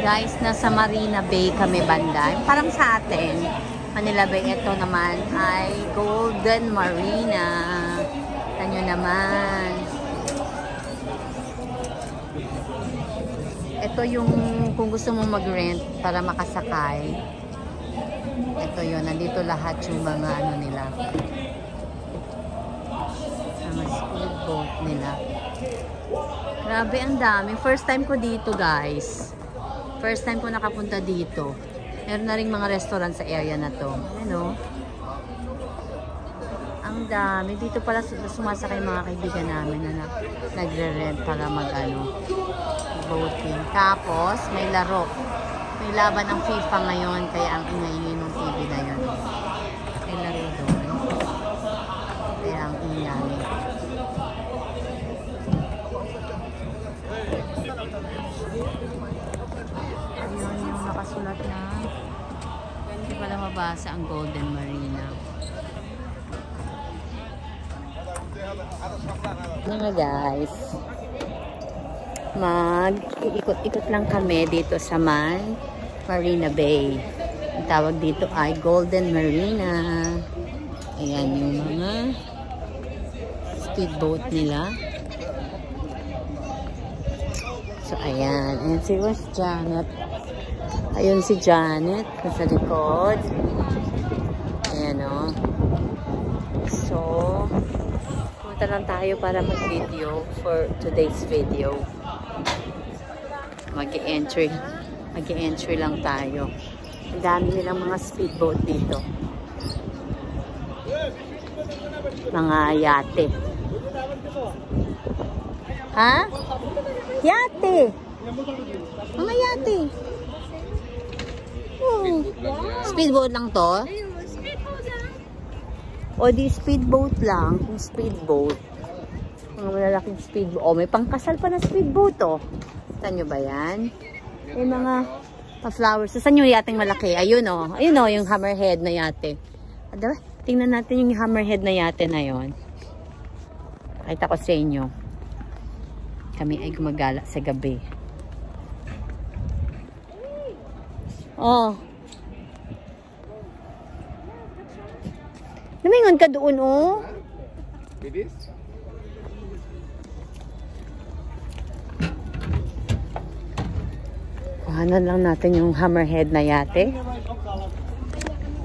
Guys, nasa Marina Bay kami banda. Parang sa atin, Manila Bay. Ito naman ay Golden Marina. Tanyo naman. Ito yung kung gusto mo mag-rent para makasakay. Ito yun. Nandito lahat yung mga ano nila. Mga speedboat nila. Grabe, ang dami. First time ko dito, guys. First time ko nakapunta dito. Meron na rin mga restaurant sa area na to. Ano? Ang dami. Dito pala sumasakay mga kaibigan namin na nagre-rent para mag-ano, boating. Tapos, may laro. May laban ng FIFA ngayon, kaya ang ingay ng TV na yun. May laro doon. Kaya ang ingay. Ayun yung nakasulat na. Hindi pala mabasa ang Golden Marina. Ano nga guys, mag-ikot-ikot lang kami dito sa Marina Bay. Ang tawag dito ay Golden Marina. Ayan yung mga speedboat nila. So ayan, ayan si Janet. Ayun si Janet sa likod. Ayan o. So punta lang tayo para mag-video for today's video. Mag-e-entry lang tayo. Ang dami nilang mga speedboat dito. Mga yate. Ha? Yate! Mga yate! Oh. Speedboat lang to? O di speedboat lang. Yung speedboat. Mga malalaking speedboat. O may pangkasal pa na speedboat oh. Saan nyo ba yan? May mga flowers. Saan yung yating malaki? Ayun oh. Ayun oh, yung hammerhead na yate. Adaw, tingnan natin yung hammerhead na yate na yon. Pakita ko sa inyo. Kami ay gumagala sa gabi. Oh. Lumingon ka doon, oh. Kuhanan lang natin yung hammerhead na yate.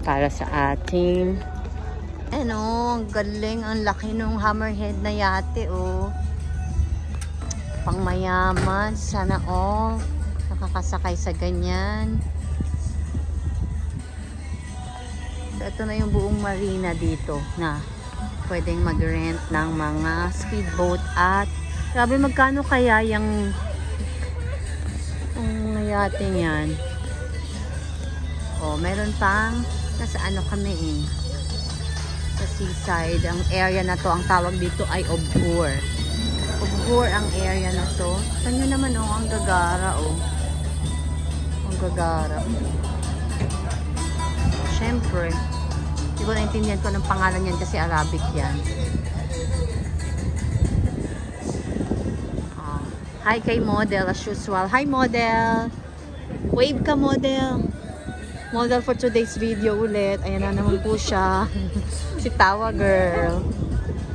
Para sa ating... Ano, ang galing. Ang laki ng hammerhead na yate, oh. Pangmayaman. Sana all. Nakakasakay sa ganyan. So, ito na yung buong marina dito na pwedeng mag-rent ng mga speedboat at grabe magkano kaya yung yating yan. Oh, meron pang nasa ano kami eh. Sa seaside. Ang area na to, ang tawag dito ay Obgur. Obgur ang area na to. Saan nyo naman oh, ang gagara oh. Ang gagara. Siyempre, hindi ko naintindihan ko ng pangalan yan kasi Arabic yan. Oh. Hi kay model as usual. Hi model! Wave ka model! Model for today's video ulit. Ayan na naman po siya. Si Tawa Girl.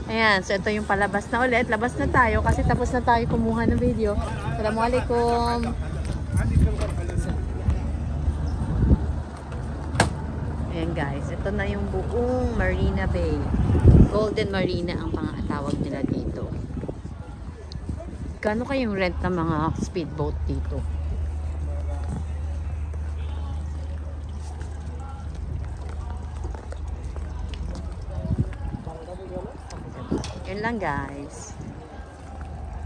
Ayan, so ito yung palabas na ulit. Labas na tayo kasi tapos na tayo kumuha ng video. Assalamualaikum! Ayan guys, ito na yung buong Marina Bay. Golden Marina ang pangatawag nila dito. Kano kayong rent ng mga speedboat dito? Yun lang guys.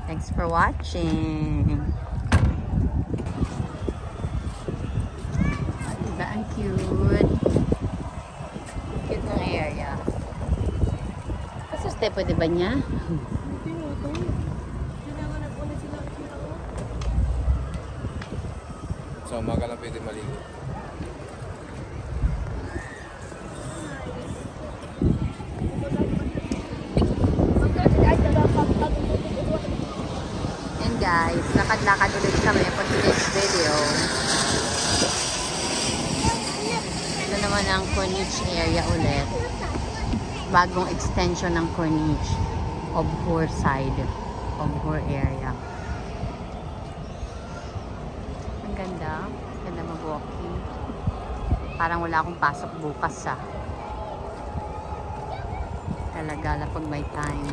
Thanks for watching. Diba ang cute? Cute ng area. Kasi pwede ba niya? Sa umaga lang pwede maligo. And guys, lakad-lakad ulit kami for today's video. ng Corniche area ulit. Bagong extension ng Corniche. Obhur side. Obhur area. Ang ganda. Ganda mag-walking. Parang wala akong pasok bukas Talaga pag may time.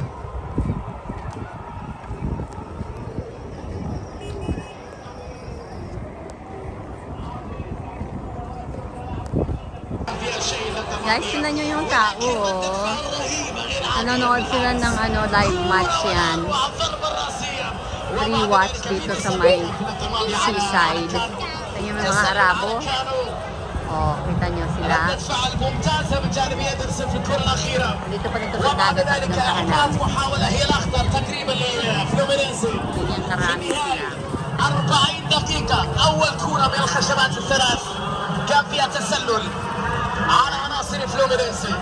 Guys, tinan nyo yung tao, nanonood sila ng live match yan. Re-watch dito sa may seaside. Tignan nyo yung mga Arabo. Kita nyo sila. Dito pa dito sa dagat at gansahan namin. Ganyan karami sila. 40 دقيقة أول كرة من الخشبات الثلاث كان فيها تسلل على عناصر فلومينينسي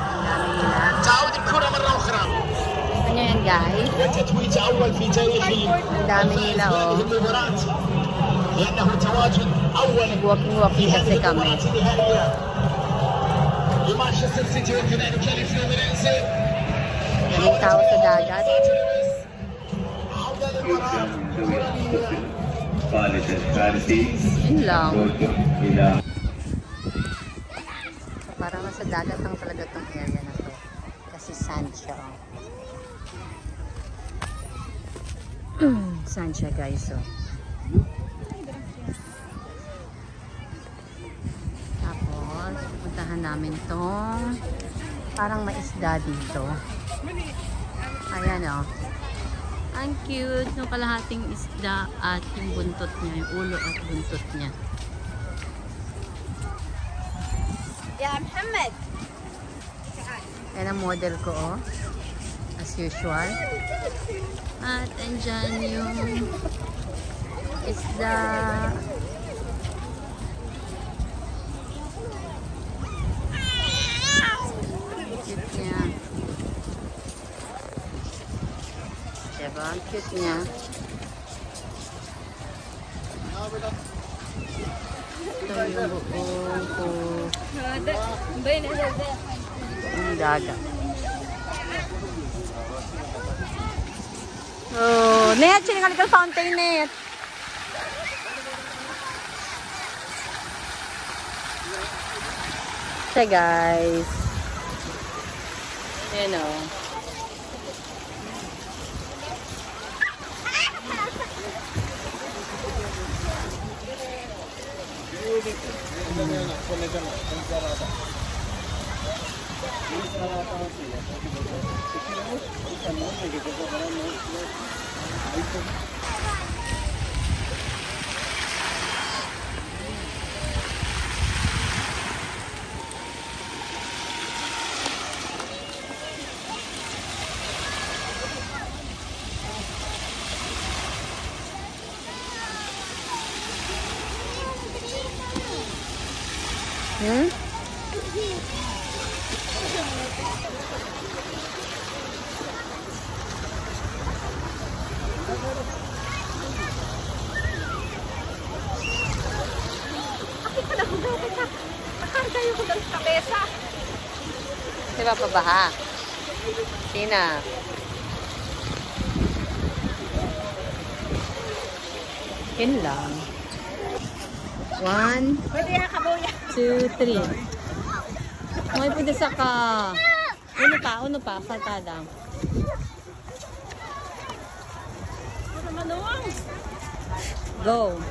تعود الكرة مرة أخرى. Ano yan guys? وتتويج أول في تاريخ المباراة لأنه تواجد أول walking kasi kami. لمانشستر سيتي وكذلك لفلومينينسي. Daming tao sa dagat. Yun lang. Parang nasa dagat lang talaga itong area na to. Kasi sand siya. Sand siya guys. Tapos, puntahan namin tong parang maisda dito. Ayan ang cute ng kalahating isda at yung buntot niya, yung ulo at buntot niya. Ya Muhammad. Yan ang model ko as usual. At andyan yung isda. Cute niya. Diba? Ang cute niya. Ito yung buong ko. Ang dagat. Net! Siningali ka fountain, Net! Siya, guys. Ayan o. Diba pabaha? Tina. Yun lang. 1, 2, 3. May pwede sa ka. Uno pa, saltada. Go. 1, 2,